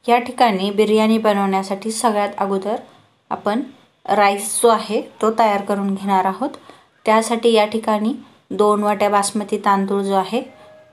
या ठिकाणी बिर्याणी बनवण्यासाठी सगळ्यात अगोदर आपण राईस जो आहे तो तयार करून घेणार आहोत। त्यासाठी या ठिकाणी 2 वाट्या बासमती तांदूळ जो आहे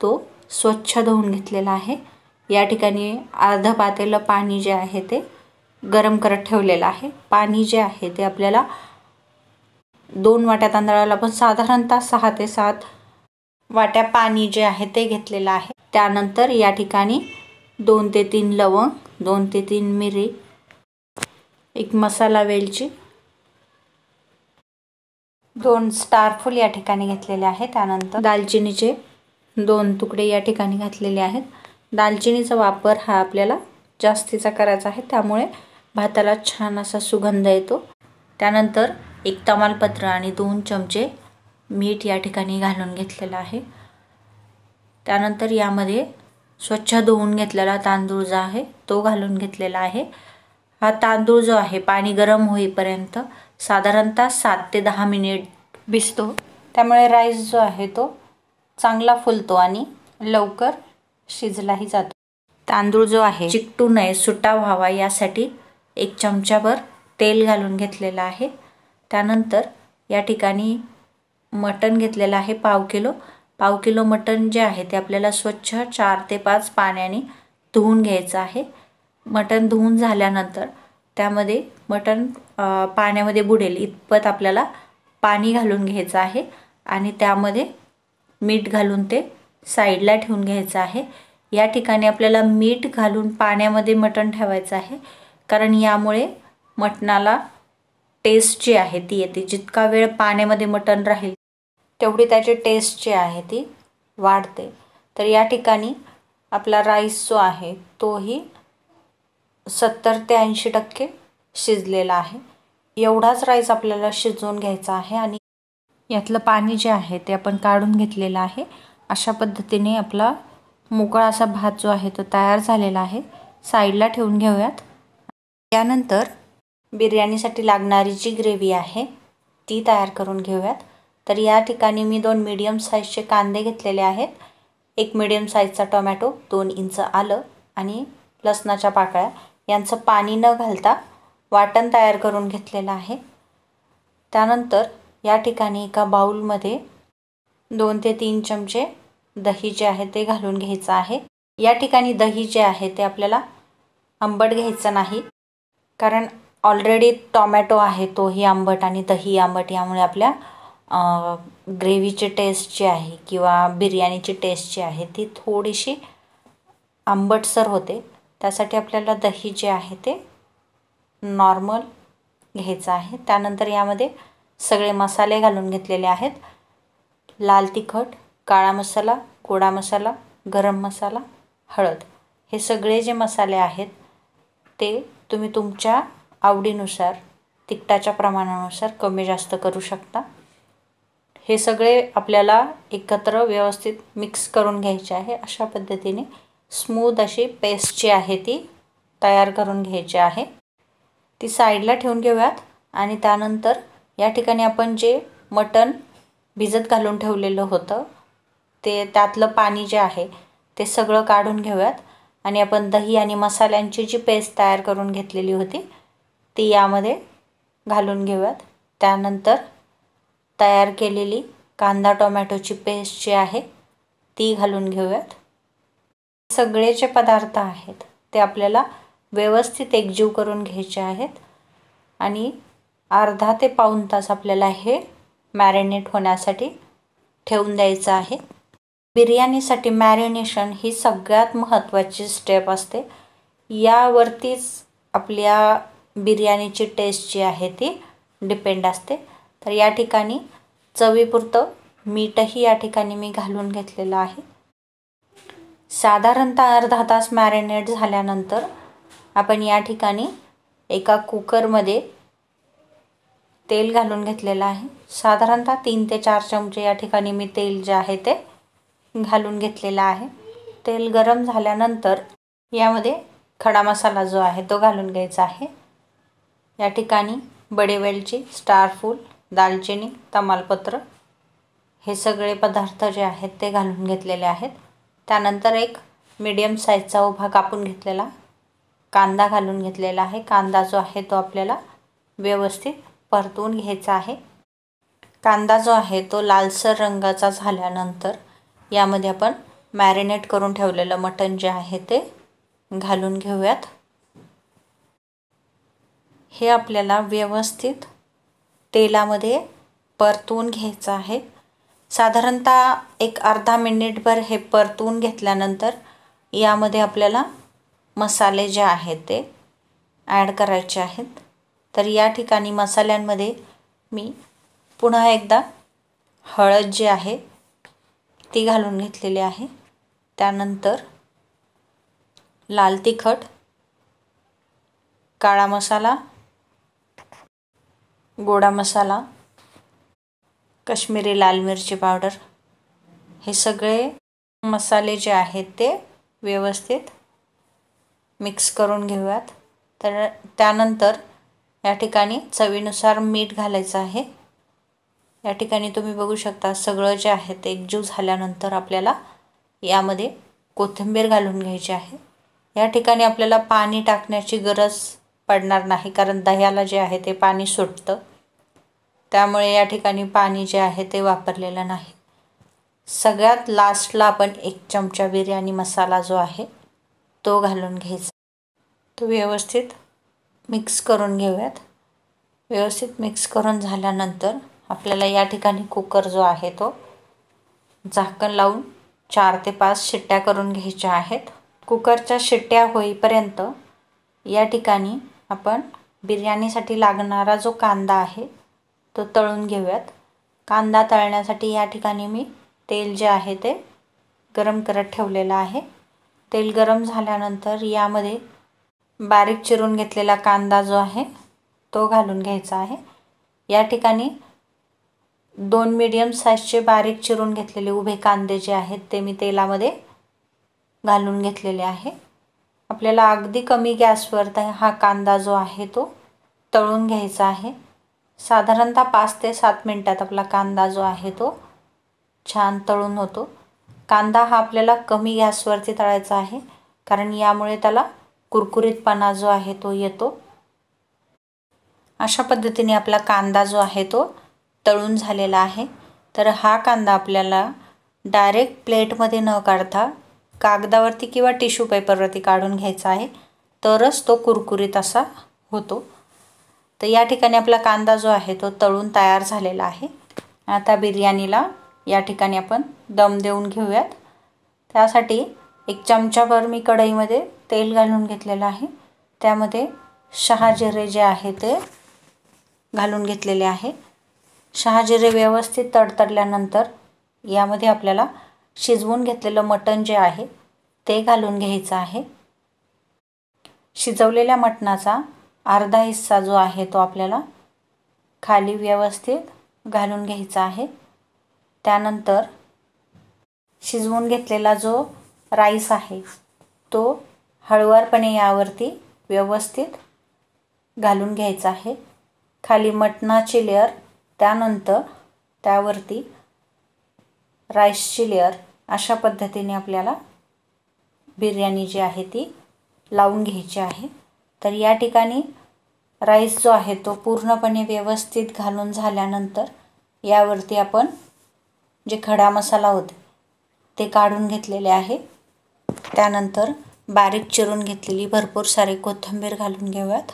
तो स्वच्छ धुवून घेतलेला आहे। या ठिकाणी अर्धा पातेलं पाणी जे आहे ते गरम करत ठेवलेलं आहे। पाणी जे आहे ते आपल्याला 2 वाट्या तांदळाला पण साधारणतः 6 ते 7 वाट्या पाणी जे आहे ते घेतलेलं आहे। त्यानंतर या ठिकाणी 2 ते 3 लवंग, 2 ते 3 मिरी, एक मसाला वेलची, 2 स्टार फूल या ठिकाणी घेतलेले आहे। त्यानंतर दालचिनीचे 2 तुकडे या ठिकाणी घातलेले आहेत। दालचिनीचा वापर हा आपल्याला जास्तीचा करायचा आहे, त्यामुळे भाताला छान असा सुगंध येतो। त्यानंतर एक तमालपत्र आणि 2 चमचे मीठ या ठिकाणी घालून घेतलेला आहे। त्यानंतर यामध्ये स्वच्छ धुवून घेतलेला तांदूळ जो आहे तो घालून घेतलेला आहे। हा तांदूळ जो आहे पाणी गरम होईपर्यंत साधारणतः 7 ते 10 मिनिट भिजतो, त्यामुळे राईस जो आहे तो चांगला फुलतो आणि लवकर शिजलाही जातो। तांदूळ जो आहे चिकटू नये, सुट्टा व्हावा यासाठी 1 चमचाभर तेल घालून घेतलेला आहे। त्यानंतर या ठिकाणी मटण घेतलेलं आहे पाव किलो मटण जे आहे ते आपल्याला स्वच्छ 4 ते 5 पाण्याने धुवून घ्यायचं आहे। मटण धुवून झाल्यानंतर त्यामध्ये मटण पाण्यामध्ये बुडेल इतपत आपल्याला पाणी घालून घ्यायचं आहे आणि त्यामध्ये मीठ घालून ते साईडला ठेवून घ्यायचं आहे। या ठिकाणी आपल्याला मीठ घालून पाण्यामध्ये मटण ठेवायचं आहे, कारण यामुळे मटणाला टेस्ट जी आहे ती येते। जितका वेळ पाण्यामध्ये मटण राहील तेवढी त्याची टेस्ट जी आहे ती वाढते। तर या ठिकाणी आपला राईस जो आहे तोही 70 ते 80% शिजलेला आहे। एवढाच राईस आपल्याला शिजवून घ्यायचा आहे आणि यातलं पाणी जे आहे ते आपण काढून घेतलेलं आहे। अशा पद्धतीने आपला मोकळा असा भात जो आहे तो तयार झालेला आहे, साईडला ठेवून घेऊयात। त्यानंतर बिर्याणीसाठी लागणारी जी ग्रेव्ही आहे ती तयार करून घेऊयात। तर या ठिकाणी मी 2 मीडियम साईजचे कांदे घेतलेले आहेत, 1 मीडियम साईजचा टोमॅटो, 2 इंच आलं आणि लसणाच्या पाकळ्या यांचं पाणी न घालता वाटण तयार करून घेतलेलं आहे। त्यानंतर या ठिकाणी एका बाउलमध्ये 2 ते 3 चमचे दही जे आहे ते घालून घ्यायचं आहे। या ठिकाणी दही जे आहे ते आपल्याला आंबट घ्यायचं नाही, कारण ऑलरेडी टोमॅटो आहे तोही आंबट आणि दही आंबट, यामुळे आपल्या ग्रेव्हीची टेस्ट जी आहे किंवा बिर्याणीची टेस्ट जी आहे ती थोडीशी आंबटसर होते। त्यासाठी आपल्याला दही जे आहे ते नॉर्मल घ्यायचं आहे। त्यानंतर यामध्ये सगळे मसाले घालून घेतलेले आहेत, लाल तिखट, काळा मसाला, गोडा मसाला, गरम मसाला, हळद। हे सगळे जे मसाले आहेत ते तुम्ही तुमच्या आवडीनुसार तिखटाच्या प्रमाणानुसार कमी जास्त करू शकता। हे सगळे आपल्याला एकत्र व्यवस्थित मिक्स करून घ्यायचे आहे। अशा पद्धतीने स्मूथ अशी पेस्ट जी आहे ती तयार करून घ्यायची आहे। ती साईडला ठेवून घेऊयात आणि त्यानंतर या ठिकाणी आपण जे मटण भिजत घालून ठेवलेलं होतं ते त्यातलं पाणी जे आहे ते सगळं काढून घेऊयात आणि आपण दही आणि मसाल्यांची जी पेस्ट तयार करून घेतलेली होती ती यामध्ये घालून घेऊयात। त्यानंतर तयार केलेली कांदा टोमॅटोची पेस्ट जी आहे ती घालून घेऊयात। सगळे जे पदार्थ आहेत ते आपल्याला व्यवस्थित एकजीव करून घ्यायचे आहेत आणि अर्धा ते पाऊण तास आपल्याला हे मॅरिनेट होण्यासाठी ठेवून द्यायचं आहे। बिर्याणीसाठी मॅरिनेशन ही सगळ्यात महत्त्वाची स्टेप असते, यावरतीच आपल्या बिर्याणीची टेस्ट जी आहे ती डिपेंड असते। तर या ठिकाणी चवीपुरतं मीठही या ठिकाणी मी घालून घेतलेलं आहे। साधारणतः अर्धा तास मॅरिनेट झाल्यानंतर आपण या ठिकाणी एका कुकरमध्ये तेल घालून घेतलेलं आहे। साधारणतः 3 ते 4 चमचे या ठिकाणी मी तेल जे आहे ते घालून घेतलेलं आहे। तेल गरम झाल्यानंतर यामध्ये खडा मसाला जो आहे तो घालून घ्यायचा आहे। या ठिकाणी बडी वेलची, स्टार फूल, दालचिनी, तमालपत्र हे सगळे पदार्थ जे आहेत ते घालून घेतलेले आहेत। त्यानंतर एक मीडियम साईजचा उभा कापून घेतलेला कांदा घालून घेतलेला आहे. कांदा जो आहे तो आपल्याला व्यवस्थित परतवून घ्यायचा आहे. कांदा जो आहे तो लालसर रंगाचा झाल्यानंतर यामध्ये आपण मॅरिनेट करून ठेवलेलं मटण जे आहे ते घालून घेऊयात. हे आपल्याला व्यवस्थित तेलामध्ये परतवून घ्यायचं आहे. साधारणतः एक अर्धा मिनिटभर हे परतवून घेतल्यानंतर यामध्ये आपल्याला मसाले जे आहेत ते ॲड करायचे आहेत. तर या ठिकाणी मसाल्यांमध्ये मी पुन्हा एकदा हळद जी आहे ती घालून घेतलेली आहे. त्यानंतर लाल तिखट, काळा मसाला, गोडा मसाला, काश्मीरी लाल मिरची पावडर, हे सगळे मसाले जे आहेत ते व्यवस्थित मिक्स करून घेऊयात. तर त्यानंतर या ठिकाणी चवीनुसार मीठ घालायचं आहे. या ठिकाणी तुम्ही बघू शकता सगळं जे आहे ते एकजीव झाल्यानंतर आपल्याला यामध्ये कोथिंबीर घालून घ्यायची आहे. या ठिकाणी आपल्याला पाणी टाकण्याची गरज पडणार नाही, कारण दह्याला जे आहे ते पाणी सुटतं. त्यामुळे या ठिकाणी पाणी जे आहे ते वापरलेलं नाही. सगळ्यात लास्टला आपण 1 चमचा बिर्याणी मसाला जो आहे तो घालून घ्यायचा. तो व्यवस्थित मिक्स करून घेऊयात. व्यवस्थित मिक्स करून झाल्यानंतर आपल्याला या ठिकाणी कुकर जो आहे तो झाकण लावून 4 ते 5 शिट्ट्या करून घ्यायच्या आहेत. कुकरच्या शिट्ट्या होईपर्यंत या ठिकाणी आपण बिर्याणीसाठी लागणारा जो कांदा आहे तो तळून घेऊयात. कांदा तळण्यासाठी या ठिकाणी मी तेल जे आहे ते गरम करत ठेवलेलं आहे. तेल गरम झाल्यानंतर यामध्ये बारीक चिरून घेतलेला कांदा जो आहे तो घालून घ्यायचा आहे. या ठिकाणी 2 मीडियम साईजचे बारीक चिरून घेतलेले उभे कांदे जे आहेत ते मी तेलामध्ये घालून घेतलेले आहे. आपल्याला अगदी कमी गॅसवर हा कांदा जो आहे तो तळून घ्यायचा आहे. साधारणतः 5 ते 7 मिनटात आपला कांदा जो आहे तो छान तळून होतो. कांदा हा आपल्याला कमी गॅसवरती तळायचा आहे, कारण यामुळे त्याला कुरकुरीतपणा जो आहे तो येतो. अशा पद्धतीने आपला कांदा जो आहे तो तळून झालेला आहे. तर हा कांदा आपल्याला डायरेक्ट प्लेटमध्ये न काढता कागदावरती किंवा टिश्यू पेपरवरती काढून घ्यायचा आहे, तरच तो कुरकुरीत असा होतो. तर या ठिकाणी आपला कांदा जो आहे तो तळून तयार झालेला आहे. आता बिर्याणीला या ठिकाणी आपण दम देऊन घेऊयात. त्यासाठी 1 चमचाभर मी कढईमध्ये तेल घालून घेतलेलं आहे. त्यामध्ये शहाजिरे जे आहे ते घालून घेतलेले आहे. शहाजिरे व्यवस्थित तडतडल्यानंतर यामध्ये आपल्याला शिजवून घेतलेलं मटण जे आहे ते घालून घ्यायचं आहे. शिजवलेल्या मटणाचा अर्धा हिस्सा जो आहे तो आपल्याला खाली व्यवस्थित घालून घ्यायचा आहे. त्यानंतर शिजवून घेतलेला जो राईस आहे तो हळुवारपणे यावरती व्यवस्थित घालून घ्यायचा आहे. खाली मटणाची लेअर, त्यानंतर त्यावरती राईसची लेअर, अशा पद्धतीने आपल्याला बिर्याणी जी आहे ती लावून घ्यायची आहे. तर या ठिकाणी राईस जो आहे तो पूर्णपणे व्यवस्थित घालून झाल्यानंतर यावरती आपण जे खडा मसाला होते ते काढून घेतलेले आहे. त्यानंतर बारीक चिरून घेतलेली भरपूर सारी कोथिंबीर घालून घेऊयात.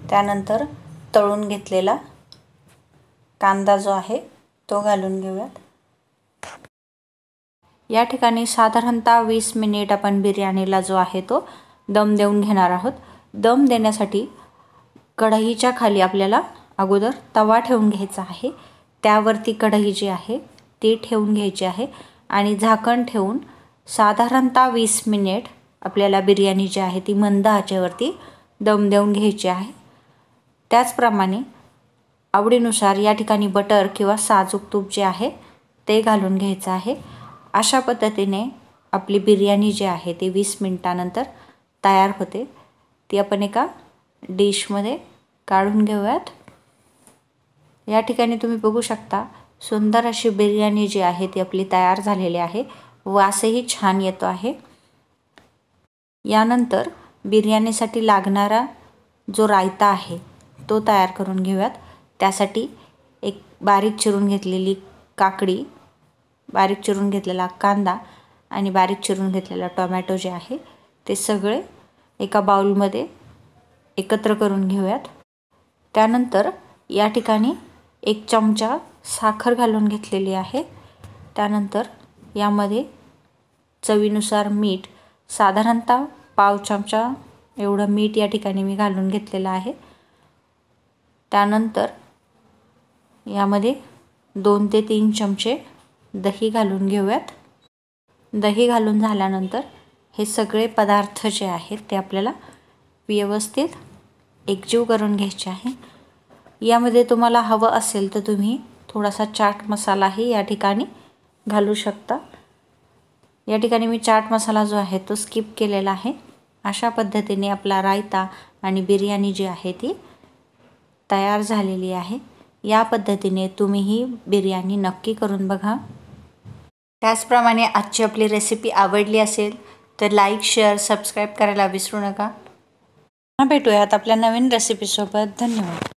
त्यानंतर तळून घेतलेला कांदा जो आहे तो घालून घेऊयात. या ठिकाणी साधारणतः 20 मिनिट आपण बिर्याणीला जो आहे तो दम देऊन घेणार आहोत. दम देण्यासाठी कढईच्या खाली आपल्याला अगोदर तवा ठेवून घ्यायचा आहे. त्यावरती कढई जी आहे ती ठेवून घ्यायची आहे आणि झाकण ठेवून साधारणतः 20 मिनिट आपल्याला बिर्याणी जी आहे ती मंद आचेवरती दम देऊन घ्यायची आहे. त्याचप्रमाणे आवडीनुसार या ठिकाणी बटर किंवा साजूक तूप जे आहे ते घालून घ्यायचं आहे. अशा पद्धतीने आपली बिर्याणी जी आहे ती 20 मिनिटानंतर तयार होते. ती आपण एका डिशमध्ये काढून घेऊयात. या ठिकाणी तुम्ही बघू शकता सुंदर अशी बिर्याणी जी आहे ती आपली तयार झालेली आहे. वासही छान येतो आहे. यानंतर बिर्याणीसाठी लागणारा जो रायता आहे तो तयार करून घेऊयात। त्यासाठी एक बारीक चिरून घेतलेली काकडी, बारीक चिरून घेतलेला कांदा आणि बारीक चिरून घेतलेला टोमॅटो जे आहे ते सगळे एका बाउलमध्ये एकत्र करून घेऊयात। त्यानंतर या ठिकाणी 1 चमचा साखर घालून घेतलेली आहे। त्यानंतर यामध्ये चवीनुसार मीठ, साधारणतः पाव चमचा एवढं मीठ या ठिकाणी मी घालून घेतलेलं आहे। त्यानंतर यामध्ये 2 ते 3 चमचे दही घालून घेऊयात। दही घालून झाल्यानंतर हे सगळे पदार्थ जे आहेत ते आपल्याला व्यवस्थित एकजीव करून घ्यायचे आहे। यामध्ये तुम्हाला हवं असेल तर तुम्ही थोडासा चाट मसालाही या ठिकाणी घालू शकता। या ठिकाणी मी चाट मसाला जो आहे तो स्किप केलेला आहे। अशा पद्धतीने आपला रायता आणि बिर्याणी जी आहे ती तयार झालेली आहे। या पद्धतीने तुम्ही ही बिर्याणी नक्की करून बघा। त्याचप्रमाणे आजची आपली रेसिपी आवडली असेल तर लाईक, शेअर, सबस्क्राईब करायला विसरू नका। भेटूयात आपल्या नवीन रेसिपीसोबत। धन्यवाद।